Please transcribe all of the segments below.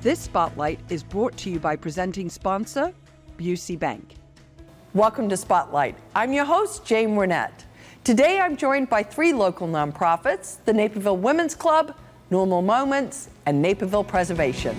This Spotlight is brought to you by presenting sponsor, Busey Bank. Welcome to Spotlight. I'm your host, Jane Wernette. Today I'm joined by 3 local nonprofits, the Naperville Women's Club, Normal Moments, and Naperville Preservation.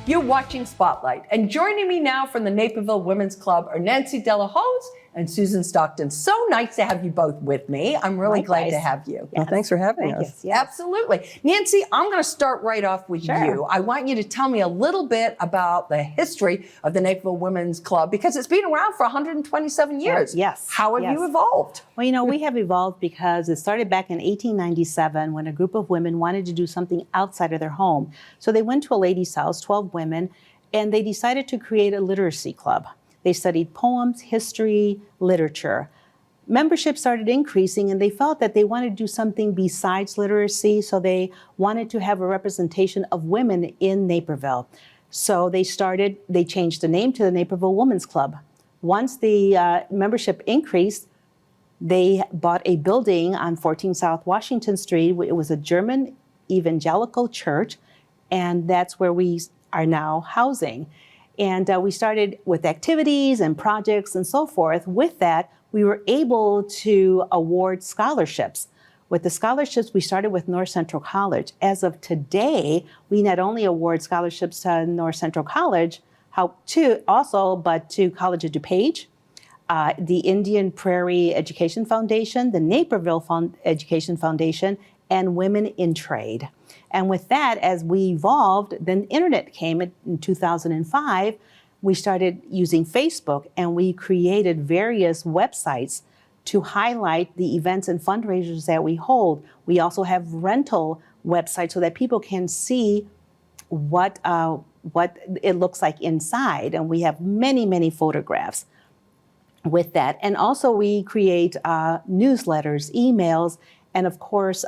You're watching Spotlight, and joining me now from the Naperville Women's Club are Nancy Delahose and Susan Stockton. So nice to have you both with me. I'm really glad to have you. Well, thanks for having us. Yes. Absolutely. Nancy, I'm going to start right off with you. I want you to tell me a little bit about the history of the Naperville Women's Club, because it's been around for 127 years. Yes. How have you evolved? Well, we have evolved because it started back in 1897 when a group of women wanted to do something outside of their home. So they went to a lady's house, 12 women, and they decided to create a literacy club. They studied poems, history, literature. Membership started increasing, and they felt that they wanted to do something besides literacy, so they wanted to have a representation of women in Naperville. So they changed the name to the Naperville Women's Club. Once the membership increased, they bought a building on 14 South Washington Street. It was a German evangelical church, and that's where we are now housing. And we started with activities and projects and so forth. With that, we were able to award scholarships. With the scholarships, we started with North Central College. As of today, we not only award scholarships to North Central College, but to College of DuPage, the Indian Prairie Education Foundation, the Naperville Education Foundation, and Women in Trade. And with that, as we evolved, then the internet came in 2005. We started using Facebook, and we created various websites to highlight the events and fundraisers that we hold. We also have rental websites so that people can see what it looks like inside. And we have many, many photographs with that. And also we create newsletters, emails, and of course,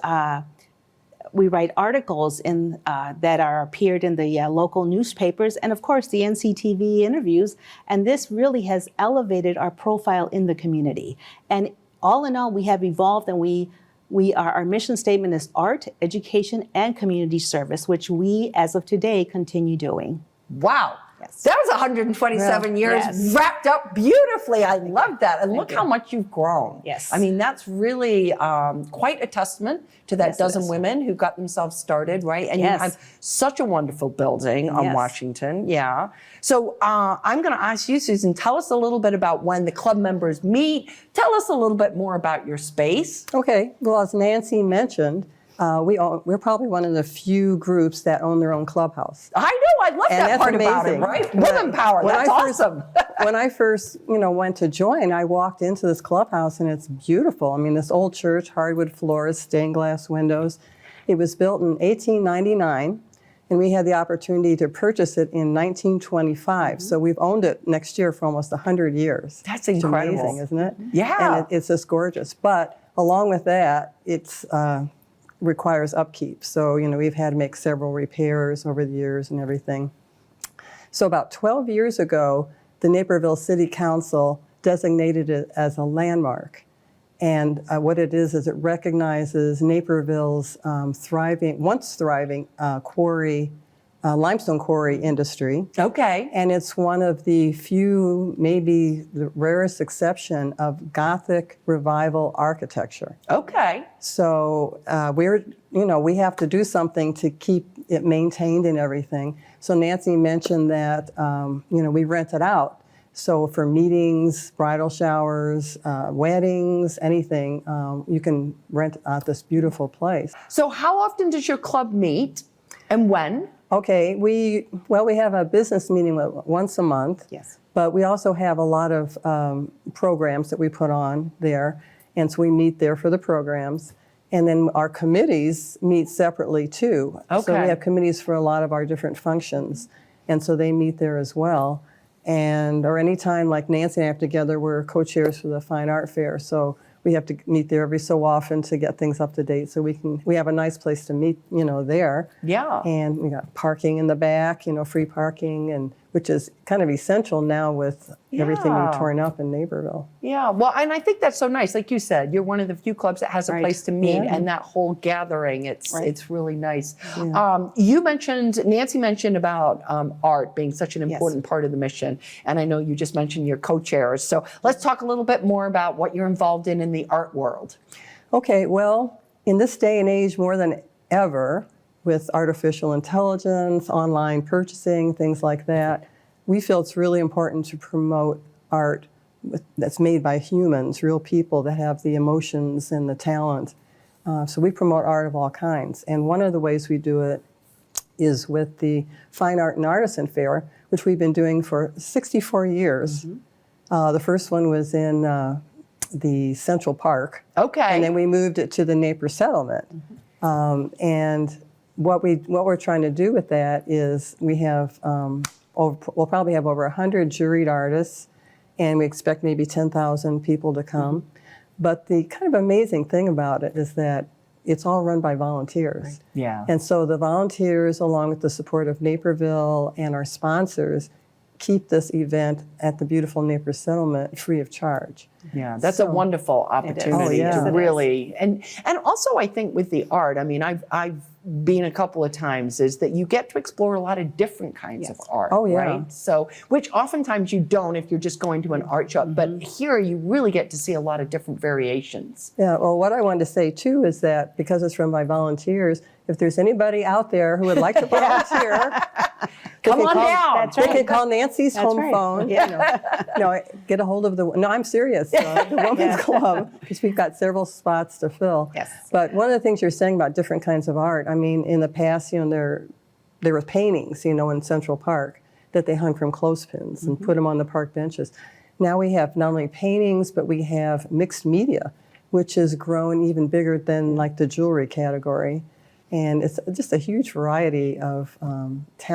we write articles that are appeared in the local newspapers, and of course the NCTV interviews. And this really has elevated our profile in the community. And all in all, we have evolved, and our mission statement is art, education, and community service, which we, as of today, continue doing. Wow. Yes. That was 127 years wrapped up beautifully. I love that. And look how much you've grown. Yes. I mean, that's really quite a testament to that dozen women who got themselves started, right? And you have such a wonderful building on Washington. Yeah. So I'm going to ask you, Susan, tell us a little bit about when the club members meet. Tell us a little bit more about your space. Okay. Well, as Nancy mentioned, we're probably one of the few groups that own their own clubhouse. I know. I love that part about it, right? Women power. That's awesome. When I first, went to join, I walked into this clubhouse, and it's beautiful. I mean, this old church, hardwood floors, stained glass windows. It was built in 1899, and we had the opportunity to purchase it in 1925. So we've owned it next year for almost 100 years. That's incredible. It's amazing, isn't it? Yeah. And it's just gorgeous. But along with that, it's requires upkeep. So, we've had to make several repairs over the years and everything. So about 12 years ago, the Naperville City Council designated it as a landmark. And what it is it recognizes Naperville's once thriving quarry, limestone quarry industry. Okay. And it's one of the few, maybe the rarest exception of Gothic revival architecture. Okay. So we have to do something to keep it maintained and everything. So Nancy mentioned that, we rent it out. So for meetings, bridal showers, weddings, anything, you can rent out this beautiful place. So how often does your club meet, and when? Okay, we have a business meeting once a month. Yes. But we also have a lot of programs that we put on there, and so we meet there for the programs. And then our committees meet separately too. Okay. So we have committees for a lot of our different functions, and so they meet there as well. Or anytime like Nancy and I have together, we're co-chairs for the Fine Art Fair, so we have to meet there every so often to get things up to date. So we have a nice place to meet, there. Yeah. And we got parking in the back, free parking, and which is kind of essential now with everything being Yeah. torn up in Naperville. Yeah, well, and I think that's so nice. Like you said, you're one of the few clubs that has a Right. place to meet, Yeah. and that whole gathering, it's Right. it's really nice. Nancy mentioned about art being such an important part of the mission, and I know you just mentioned your co-chairs. So let's talk a little bit more about what you're involved in the art world. Okay, well, in this day and age, more than ever, with artificial intelligence, online purchasing, things like that, we feel it's really important to promote art that's made by humans, real people that have the emotions and the talent. So we promote art of all kinds. And one of the ways we do it is with the Fine Art and Artisan Fair, which we've been doing for 64 years. The first one was in the Central Park. Okay. And then we moved it to the Naperville Settlement. And what we're trying to do with that is we have, we'll probably have over 100 juried artists, and we expect maybe 10,000 people to come. But the kind of amazing thing about it is that it's all run by volunteers. Yeah. And so the volunteers, along with the support of Naperville and our sponsors, keep this event at the beautiful Naperville Settlement free of charge. Yeah, that's a wonderful opportunity Oh, yeah. to really, and also I think with the art, I mean, I've been a couple of times, is that you get to explore a lot of different kinds of art, Oh, yeah. right? So, which oftentimes you don't if you're just going to an art shop, but here you really get to see a lot of different variations. Yeah, well, what I wanted to say too is that because it's run by volunteers, if there's anybody out there who would like to volunteer, Come on down. They can call Nancy's home right. phone. Get a hold of the. No, I'm serious. The Women's Club, because we've got several spots to fill. Yes. But one of the things you're saying about different kinds of art, I mean, in the past, there were paintings, in Central Park that they hung from clothespins and put them on the park benches. Now we have not only paintings, but we have mixed media, which has grown even bigger than like the jewelry category. And it's just a huge variety of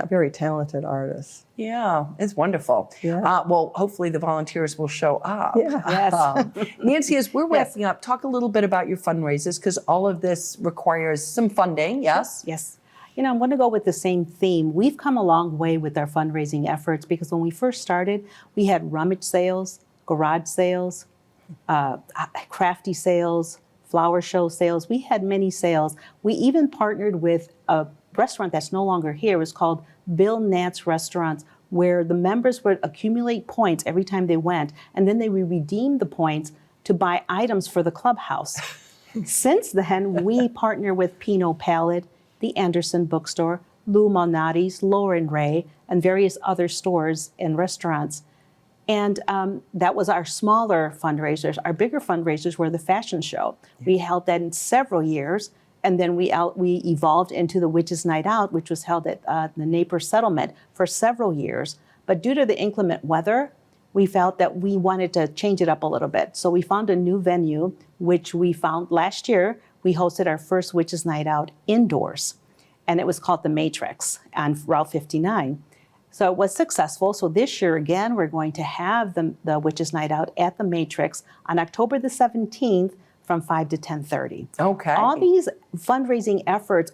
very talented artists. Yeah, it's wonderful. Yeah. Well, hopefully the volunteers will show up. Yeah. Yes. Nancy, as we're wrapping up, talk a little bit about your fundraisers, because all of this requires some funding, yes? Yes. I'm going to go with the same theme. We've come a long way with our fundraising efforts because when we first started, we had rummage sales, garage sales, crafty sales, flower show sales. We had many sales. We even partnered with a restaurant that's no longer here. It was called Bill Nat's Restaurants, where the members would accumulate points every time they went, and then they would redeem the points to buy items for the clubhouse. Since then, we partner with Pinot Palette, the Anderson Bookstore, Lou Malnati's, Lauren Ray, and various other stores and restaurants. And that was our smaller fundraisers. Our bigger fundraisers were the fashion show. We held that in several years, and then we evolved into the Witches' Night Out, which was held at the Naperville Settlement for several years. But due to the inclement weather, we felt that we wanted to change it up a little bit. So we found a new venue, which we found last year. We hosted our first Witches' Night Out indoors, and it was called the Matrix on Route 59. So it was successful. So this year, again, we're going to have the Witches' Night Out at the Matrix on October the 17th from 5 to 10:30. Okay. All these fundraising efforts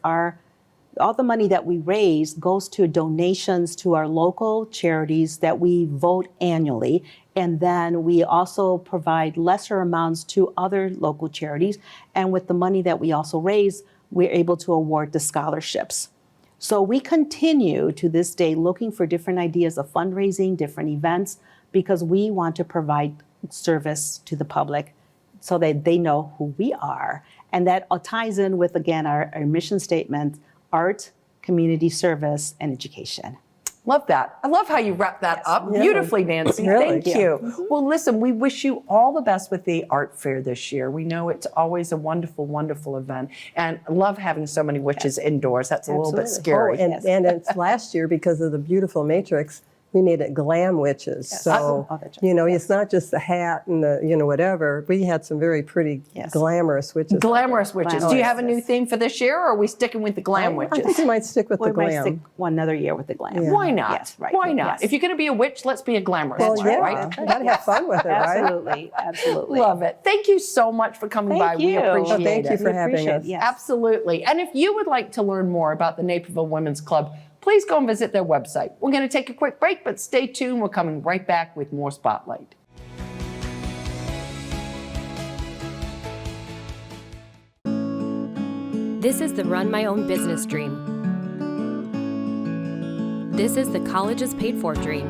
all the money that we raise goes to donations to our local charities that we vote annually. And then we also provide lesser amounts to other local charities. And with the money that we also raise, we're able to award the scholarships. So we continue to this day looking for different ideas of fundraising, different events, because we want to provide service to the public so that they know who we are. And that ties in with, again, our mission statement: art, community service, and education. Love that. I love how you wrap that up beautifully, Nancy. Really? Thank you. Well, listen, we wish you all the best with the art fair this year. We know it's always a wonderful, wonderful event, and love having so many witches indoors. That's a little bit scary. And it's last year, because of the beautiful Matrix, we made it Glam Witches. Yes. So, Oh, that's right. it's not just the hat and the, whatever. We had some very pretty, glamorous witches. Glamorous witches. Glamorous, Do you have a new yes. theme for this year, or are we sticking with the glam I witches? think we might stick with We the might glam. stick another year with the glam. Yeah. Why not? Yes, right. Why not? Yes. If you're going to be a witch, let's be a glamorous Well, one, yeah, right? you gotta have fun with it, right? Absolutely, absolutely. Love it. Thank you so much for coming by. Thank We you. appreciate Well, thank it. you for We having appreciate us. it, yes. Absolutely. And if you would like to learn more about the Naperville Women's Club, please go and visit their website. We're going to take a quick break, but stay tuned. We're coming right back with more Spotlight. This is the Run My Own Business dream. This is the colleges paid for dream.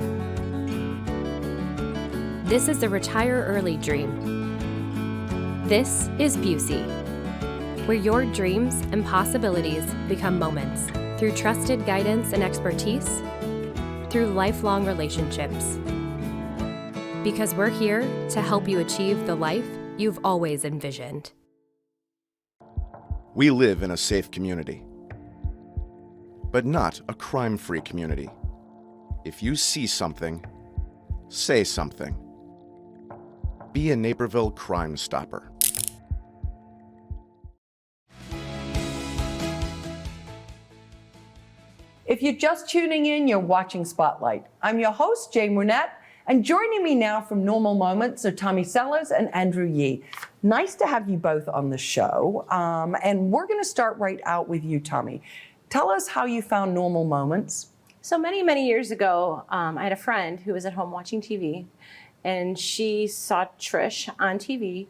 This is the retire early dream. This is Busey, where your dreams and possibilities become moments through trusted guidance and expertise, through lifelong relationships. Because we're here to help you achieve the life you've always envisioned. We live in a safe community, but not a crime-free community. If you see something, say something. Be a Naperville Crime Stopper. If you're just tuning in, you're watching Spotlight. I'm your host, Jane Wernette, and joining me now from Normal Moments are Tommy Sellers and Andrew Yee. Nice to have you both on the show, and we're going to start right out with you, Tommy. Tell us how you found Normal Moments. So many years ago, I had a friend who was at home watching TV, and she saw Trish on TV,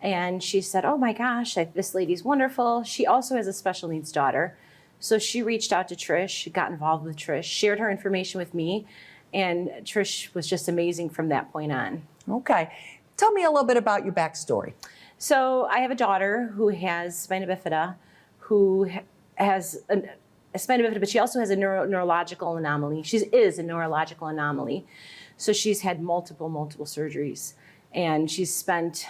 and she said, "Oh my gosh, this lady's wonderful." She also has a special needs daughter. So she reached out to Trish, got involved with Trish, shared her information with me, and Trish was just amazing from that point on. Okay. Tell me a little bit about your backstory. So I have a daughter who has spina bifida, who has a spina bifida, but she also has a neurological anomaly. She is a neurological anomaly. So she's had multiple surgeries, and she's spent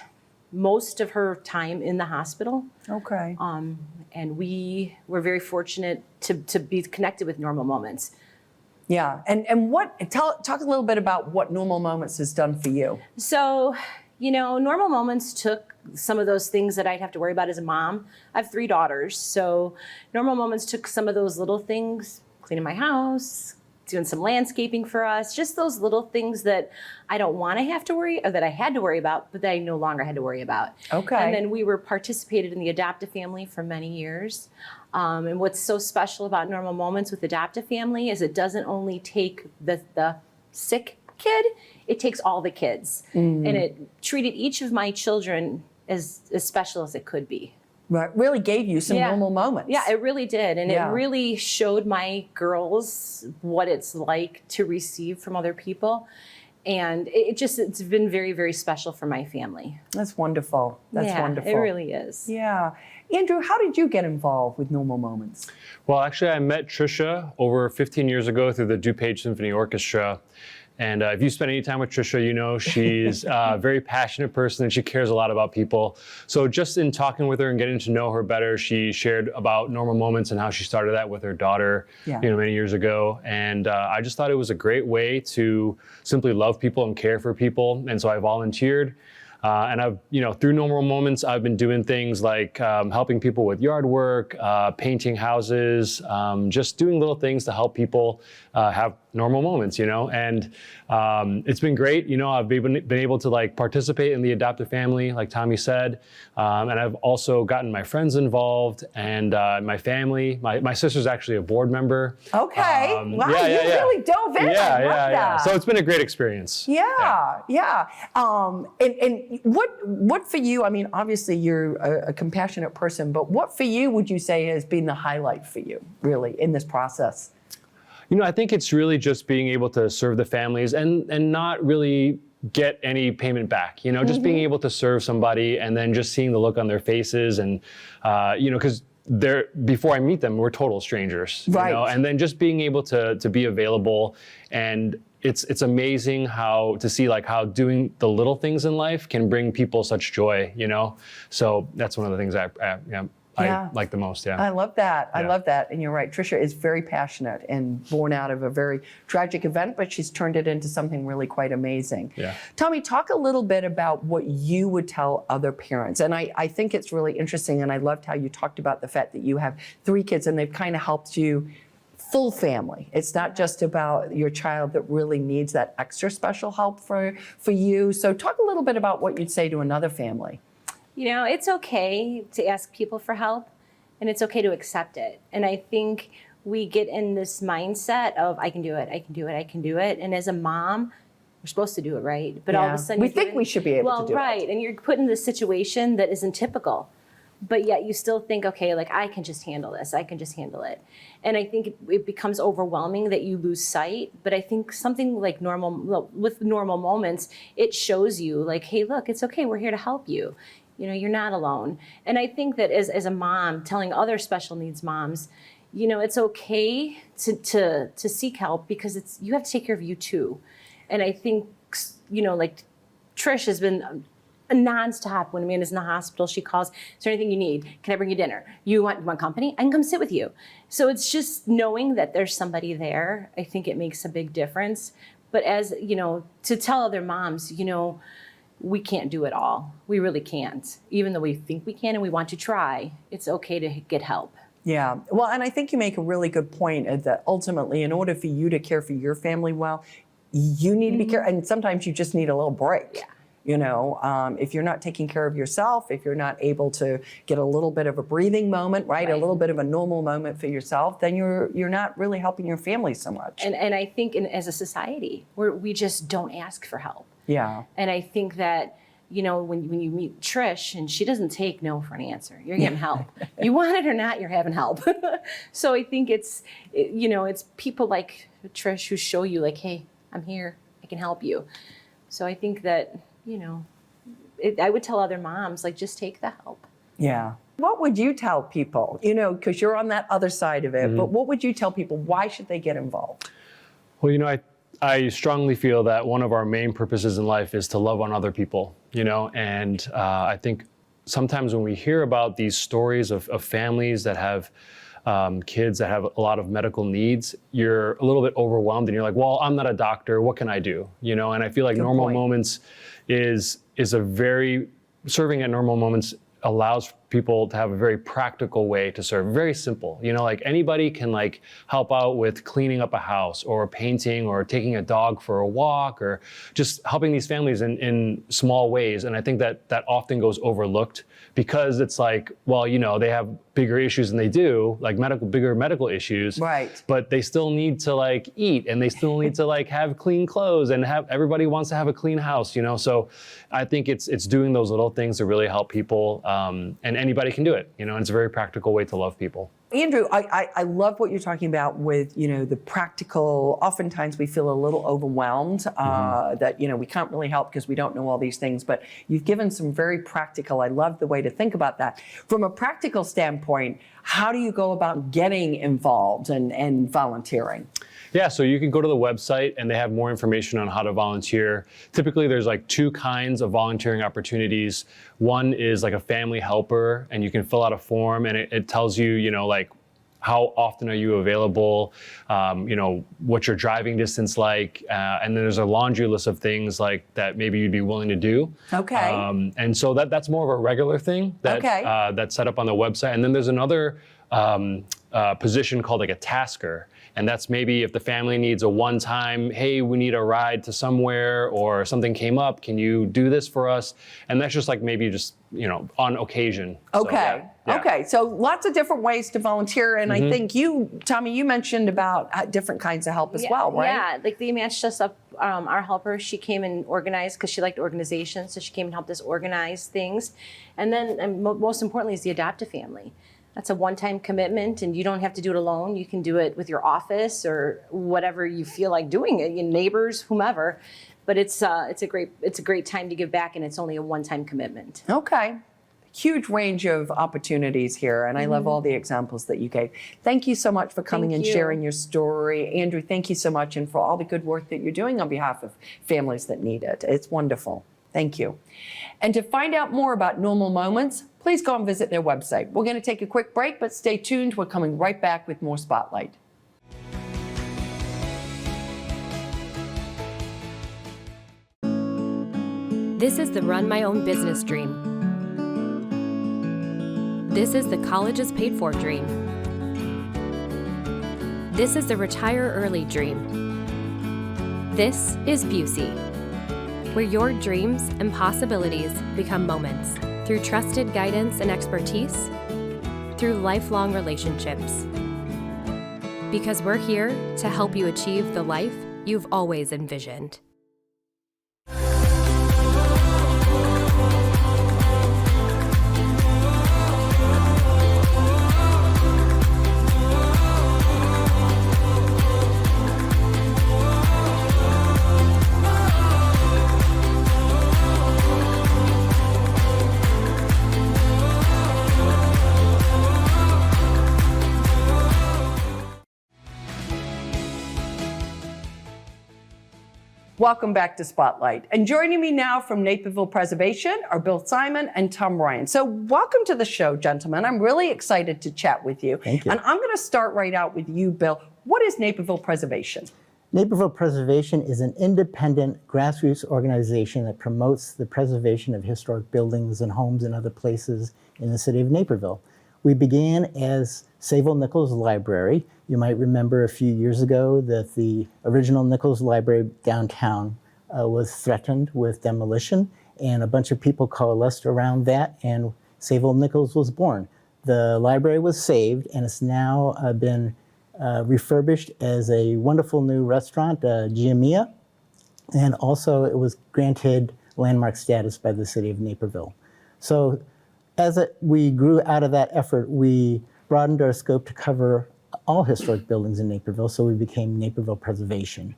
most of her time in the hospital. Okay. And we were very fortunate to be connected with Normal Moments. Yeah, and talk a little bit about what Normal Moments has done for you. So, Normal Moments took some of those things that I'd have to worry about as a mom. I have 3 daughters, so Normal Moments took some of those little things, cleaning my house, doing some landscaping for us, just those little things that I don't want to have to worry, or that I had to worry about, but that I no longer had to worry about. Okay. And then we were participated in the adoptive family for many years. And what's so special about Normal Moments with adoptive family is it doesn't only take the sick kid, it takes all the kids. And it treated each of my children as special as it could be. Right, really gave you some normal moments. Yeah, it really did. And Yeah. it really showed my girls what it's like to receive from other people. And it's been very, very special for my family. That's wonderful. That's wonderful. It really is. Yeah. Andrew, how did you get involved with Normal Moments? Well, actually, I met Trisha over 15 years ago through the DuPage Symphony Orchestra. And if you spend any time with Trisha, you know she's a very passionate person and she cares a lot about people. So just in talking with her and getting to know her better, she shared about Normal Moments and how she started that with her daughter, many years ago. And I just thought it was a great way to simply love people and care for people. And so I volunteered. And I've, through Normal Moments, I've been doing things like helping people with yard work, painting houses, just doing little things to help people have normal moments, and it's been great. I've been able to participate in the adoptive family, like Tommy said, and I've also gotten my friends involved and my family. My sister's actually a board member. Okay, wow, you really dove in. I love that. So it's been a great experience. Yeah. And what for you? I mean, obviously you're a compassionate person, but what for you would you say has been the highlight for you, really, in this process? I think it's really just being able to serve the families and not really get any payment back, just being able to serve somebody and then just seeing the look on their faces and, because before I meet them, we're total strangers, right. And then just being able to be available. And it's amazing how how doing the little things in life can bring people such joy, So that's one of the things I like the most, I love that. Yeah. I love that. And you're right. Trisha is very passionate and born out of a very tragic event, but she's turned it into something really quite amazing. Yeah. Tommy, talk a little bit about what you would tell other parents. And I think it's really interesting, and I loved how you talked about the fact that you have 3 kids and they've kind of helped you full family. It's not just about your child that really needs that extra special help for you. So talk a little bit about what you'd say to another family. It's okay to ask people for help, and it's okay to accept it. And I think we get in this mindset of I can do it, I can do it, I can do it. And as a mom, we're supposed to do it, right? But all of a sudden we think we should be able to do it. Right, and you're put in this situation that isn't typical. But yet you still think, okay, like I can just handle this, I can just handle it. And I think it becomes overwhelming that you lose sight. But I think something like with normal moments, it shows you like, hey, look, it's okay, we're here to help you. You know, you're not alone. And I think that as a mom, telling other special needs moms, you know, it's okay to seek help because you have to take care of you too. And I think, you know, like Trish has been nonstop. When Amanda's in the hospital, she calls, is there anything you need? Can I bring you dinner? You want company? I can come sit with you. So it's just knowing that there's somebody there. I think it makes a big difference. But as, you know, to tell other moms, you know, we can't do it all. We really can't. Even though we think we can and we want to try, it's okay to get help. Yeah. Well, and I think you make a really good point that ultimately, in order for you to care for your family well, you need to be careful. And sometimes you just need a little break. Yeah. You know, if you're not taking care of yourself, if you're not able to get a little bit of a breathing moment, right, a little bit of a normal moment for yourself, then you're not really helping your family so much. And I think as a society, we just don't ask for help. Yeah. And I think that, you know, when you meet Trish, and she doesn't take no for an answer. You're getting help. You want it or not, you're having help. So I think it's people like Trish who show you like, hey, I'm here, I can help you. So I think that, you know, I would tell other moms, like, just take the help. Yeah. What would you tell people, you know, because you're on that other side of it, but what would you tell people? Why should they get involved? Well, you know, I strongly feel that one of our main purposes in life is to love on other people, you know, and I think sometimes when we hear about these stories of families that have kids that have a lot of medical needs, you're a little bit overwhelmed and you're like, well, I'm not a doctor, what can I do? You know, and I feel like Normal Moments is serving at Normal Moments allows people to have a very practical way to serve, very simple. You know, like anybody can like help out with cleaning up a house or painting or taking a dog for a walk or just helping these families in small ways. And I think that often goes overlooked because it's like, well, you know, they have bigger issues than they do, like bigger medical issues. Right. But they still need to like eat and they still need to like have clean clothes and everybody wants to have a clean house, you know? So I think it's doing those little things to really help people, and anybody can do it, you know, and it's a very practical way to love people. Andrew, I love what you're talking about with, you know, the practical. Oftentimes we feel a little overwhelmed that, you know, we can't really help because we don't know all these things, but you've given some very practical, I love the way to think about that. From a practical standpoint, how do you go about getting involved and volunteering? Yeah, so you can go to the website and they have more information on how to volunteer. Typically there's like two kinds of volunteering opportunities. One is like a family helper and you can fill out a form and it tells you, you know, like how often are you available, you know, what's your driving distance like, and then there's a laundry list of things like that maybe you'd be willing to do. Okay. And so that's more of a regular thing that's set up on the website. And then there's another position called like a tasker. And that's maybe if the family needs a one-time, hey, we need a ride to somewhere or something came up, can you do this for us? And that's just like maybe just, you know, on occasion. Okay. So, yeah. Okay. So lots of different ways to volunteer. And I think Tommy, you mentioned about different kinds of help as well, right? Yeah. Like the matched us up, our helper, she came and organized because she liked organization. So she came and helped us organize things. And then most importantly is the adoptive family. That's a one-time commitment, and you don't have to do it alone. You can do it with your office or whatever you feel like doing it, your neighbors, whomever. But it's a great time to give back, and it's only a one-time commitment. Okay. Huge range of opportunities here, and I love all the examples that you gave. Thank you so much for coming and sharing your story. Andrew, thank you so much, and for all the good work that you're doing on behalf of families that need it. It's wonderful. Thank you. And to find out more about Normal Moments, please go and visit their website. We're going to take a quick break, but stay tuned. We're coming right back with more Spotlight. This is the Run My Own Business dream. This is the colleges paid for dream. This is the retire early dream. This is Busey, where your dreams and possibilities become moments through trusted guidance and expertise, through lifelong relationships. because we're here to help you achieve the life you've always envisioned. Welcome back to Spotlight. And joining me now from Naperville Preservation are Bill Simon and Tom Ryan. So welcome to the show, gentlemen. I'm really excited to chat with you. Thank you. And I'm going to start right out with you, Bill. What is Naperville Preservation? Naperville Preservation is an independent grassroots organization that promotes the preservation of historic buildings and homes and other places in the city of Naperville. We began as Sayville Nichols Library. You might remember a few years ago that the original Nichols Library downtown was threatened with demolition, and a bunch of people coalesced around that, and Sayville Nichols was born. The library was saved, and it's now been refurbished as a wonderful new restaurant, Giamia, and also it was granted landmark status by the city of Naperville. So as we grew out of that effort, we broadened our scope to cover all historic buildings in Naperville, so we became Naperville Preservation.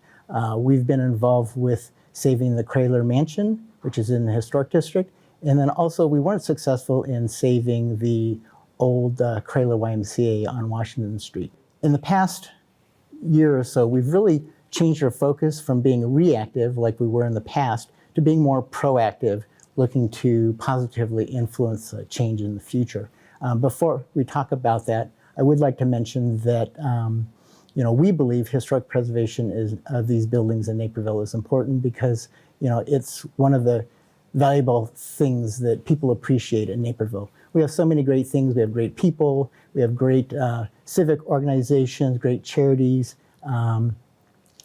We've been involved with saving the Kraler Mansion, which is in the Historic District, and then also we weren't successful in saving the old Kraler YMCA on Washington Street. In the past year or so, we've really changed our focus from being reactive, like we were in the past, to being more proactive, looking to positively influence change in the future. Before we talk about that, I would like to mention that we believe historic preservation of these buildings in Naperville is important because it's one of the valuable things that people appreciate in Naperville. We have so many great things. We have great people. We have great civic organizations, great charities, and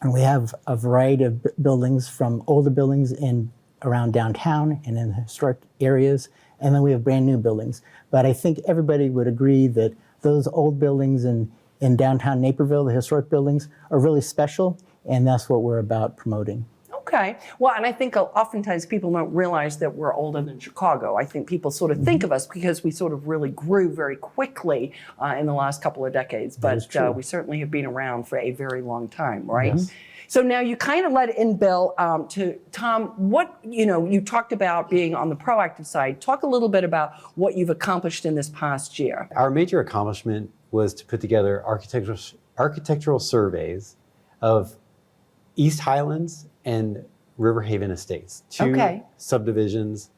we have a variety of buildings, from older buildings in around downtown and in historic areas, and then we have brand new buildings. But I think everybody would agree that those old buildings in downtown Naperville, the historic buildings, are really special, and that's what we're about promoting. Okay. Well, and I think oftentimes people don't realize that we're older than Chicago. I think people sort of think of us because we sort of really grew very quickly in the last couple of decades, but we certainly have been around for a very long time, right? Yes. So now you kind of led in, Bill, to Tom, what, you talked about being on the proactive side. Talk a little bit about what you've accomplished in this past year. Our major accomplishment was to put together architectural surveys of East Highlands and River Haven Estates, two subdivisions,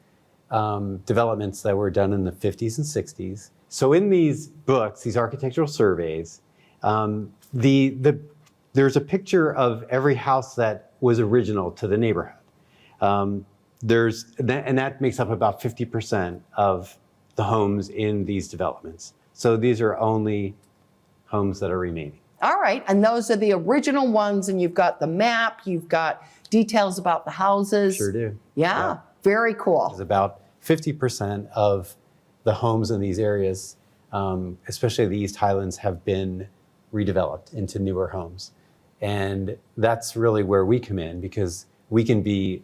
developments that were done in the 50s and 60s. So in these books, these architectural surveys, there's a picture of every house that was original to the neighborhood. And that makes up about 50% of the homes in these developments. So these are only homes that are remaining. All right, and those are the original ones, and you've got the map, you've got details about the houses. Sure do. Yeah. Very cool. It's about 50% of the homes in these areas, especially the East Highlands, have been redeveloped into newer homes. And that's really where we come in, because we can be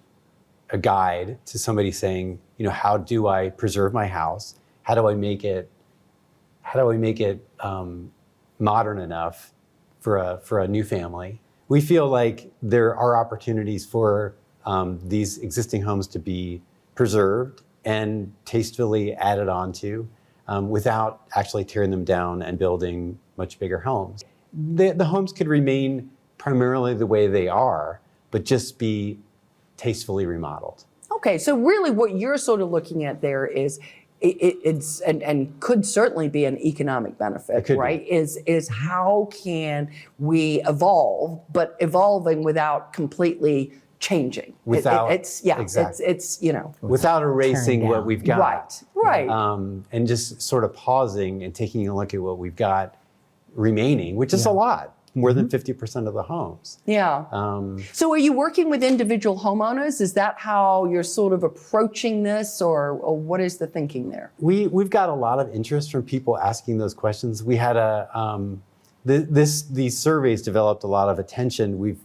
a guide to somebody saying, how do I preserve my house? How do I make it modern enough for a new family? We feel like there are opportunities for these existing homes to be preserved and tastefully added onto without actually tearing them down and building much bigger homes. The homes could remain primarily the way they are, but just be tastefully remodeled. Okay, so really what you're sort of looking at there is it's and could certainly be an economic benefit, right? Is how can we evolve, but evolving without completely changing? Without without erasing what we've got. Right. And just sort of pausing and taking a look at what we've got remaining, which is a lot. More than 50% of the homes. Yeah. So are you working with individual homeowners? Is that how you're sort of approaching this, or what is the thinking there? We've got a lot of interest from people asking those questions. We had these surveys developed a lot of attention.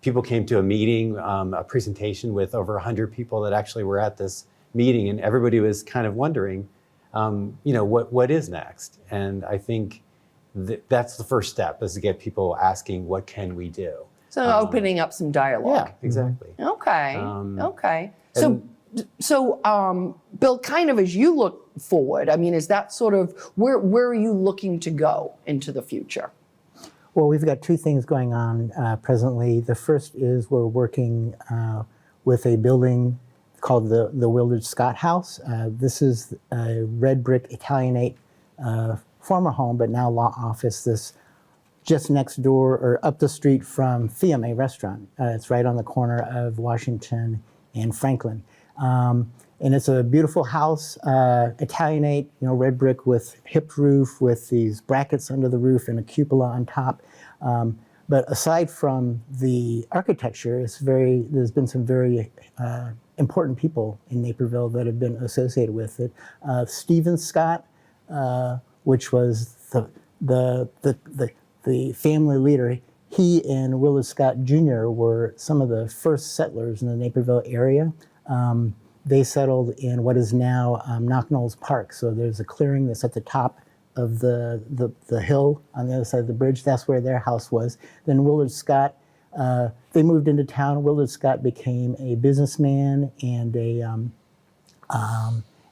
People came to a meeting, a presentation with over 100 people that actually were at this meeting, and everybody was kind of wondering, what is next? And I think that's the first step, is to get people asking, what can we do? So opening up some dialogue. Yeah, exactly. Okay. Okay. So, Bill, kind of as you look forward, I mean, is that sort of where are you looking to go into the future? Well, we've got two things going on presently. The first is we're working with a building called the Willard Scott House. This is a red brick Italianate former home, but now law office. This just next door or up the street from Fiamme Restaurant. It's right on the corner of Washington and Franklin. And it's a beautiful house, Italianate, red brick with hipped roof with these brackets under the roof and a cupola on top. But aside from the architecture, there's been some very important people in Naperville that have been associated with it. Stephen Scott, which was the family leader, he and Willard Scott Jr. were some of the first settlers in the Naperville area. They settled in what is now Knock Knolls Park. So there's a clearing that's at the top of the hill on the other side of the bridge. That's where their house was. Then Willard Scott, they moved into town. Willard Scott became a businessman and a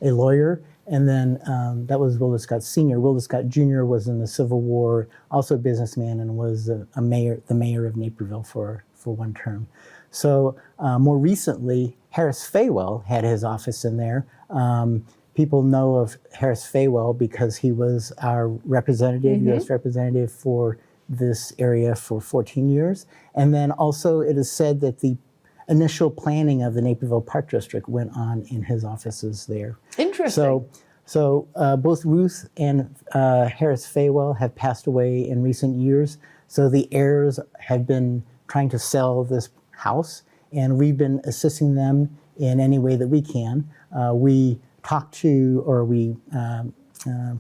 lawyer. And then that was Willard Scott Sr. Willard Scott Jr. was in the Civil War, also a businessman, and was the mayor of Naperville for one term. So more recently, Harris Faywell had his office in there. People know of Harris Faywell because he was our representative, U.S. representative for this area for 14 years. And then also it is said that the initial planning of the Naperville Park District went on in his offices there. Interesting. So both Ruth and Harris Faywell have passed away in recent years. So the heirs have been trying to sell this house, and we've been assisting them in any way that we can. We talked to, or we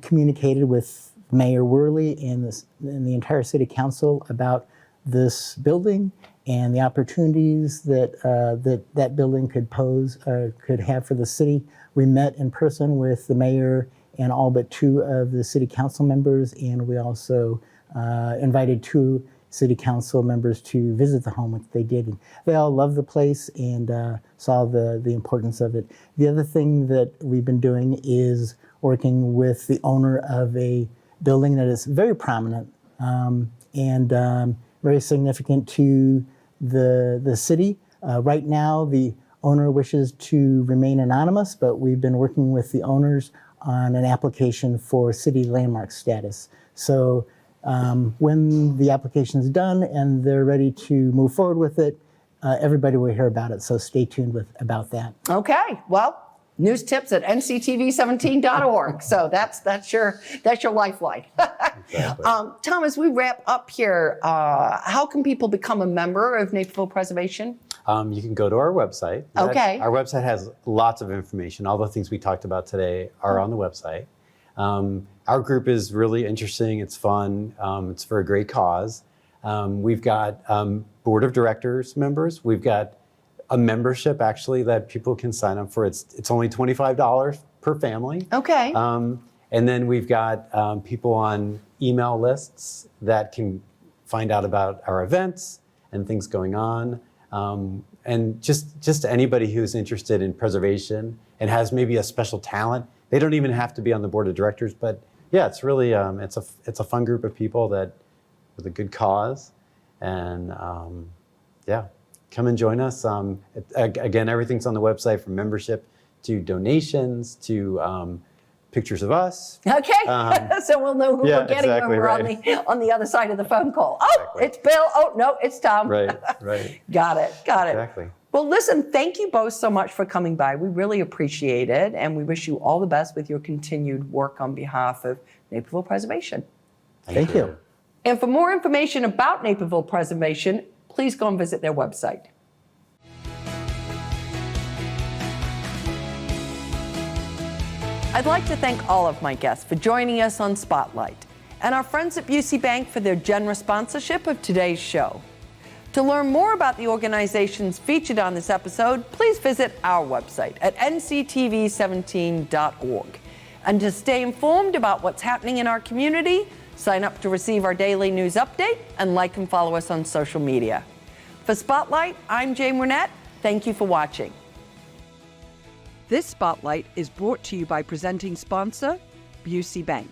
communicated with Mayor Worley and the entire city council about this building and the opportunities that that building could pose or could have for the city. We met in person with the mayor and all but two of the city council members, and we also invited two city council members to visit the home, which they did. And they all loved the place and saw the importance of it. The other thing that we've been doing is working with the owner of a building that is very prominent and very significant to the city. Right now, the owner wishes to remain anonymous, but we've been working with the owners on an application for city landmark status. So when the application is done and they're ready to move forward with it, everybody will hear about it. So stay tuned about that. Okay. Well, news tips at nctv17.org. So that's your lifeline. Exactly. Tom, as we wrap up here, how can people become a member of Naperville Preservation? You can go to our website. Okay. Our website has lots of information. All the things we talked about today are on the website. Our group is really interesting. It's fun. It's for a great cause. We've got board of directors members. We've got a membership actually that people can sign up for. It's only $25 per family. Okay. And then we've got people on email lists that can find out about our events and things going on. And just anybody who's interested in preservation and has maybe a special talent. They don't even have to be on the board of directors, but yeah, it's really it's a fun group of people that with a good cause, and yeah, come and join us. Again, everything's on the website, from membership to donations to pictures of us. Okay, so we'll know who we're getting when we're on the other side of the phone call. Oh, exactly. It's Bill. Oh, no, it's Tom. Right. Got it. Exactly. Well, listen, thank you both so much for coming by. We really appreciate it, and we wish you all the best with your continued work on behalf of Naperville Preservation. Thank you. And for more information about Naperville Preservation, please go and visit their website. I'd like to thank all of my guests for joining us on Spotlight. and our friends at Busey Bank for their generous sponsorship of today's show. To learn more about the organizations featured on this episode, please visit our website at nctv17.org. And to stay informed about what's happening in our community, sign up to receive our daily news update and like and follow us on social media. For Spotlight, I'm Jane Wernette. Thank you for watching. This Spotlight is brought to you by presenting sponsor, Busey Bank.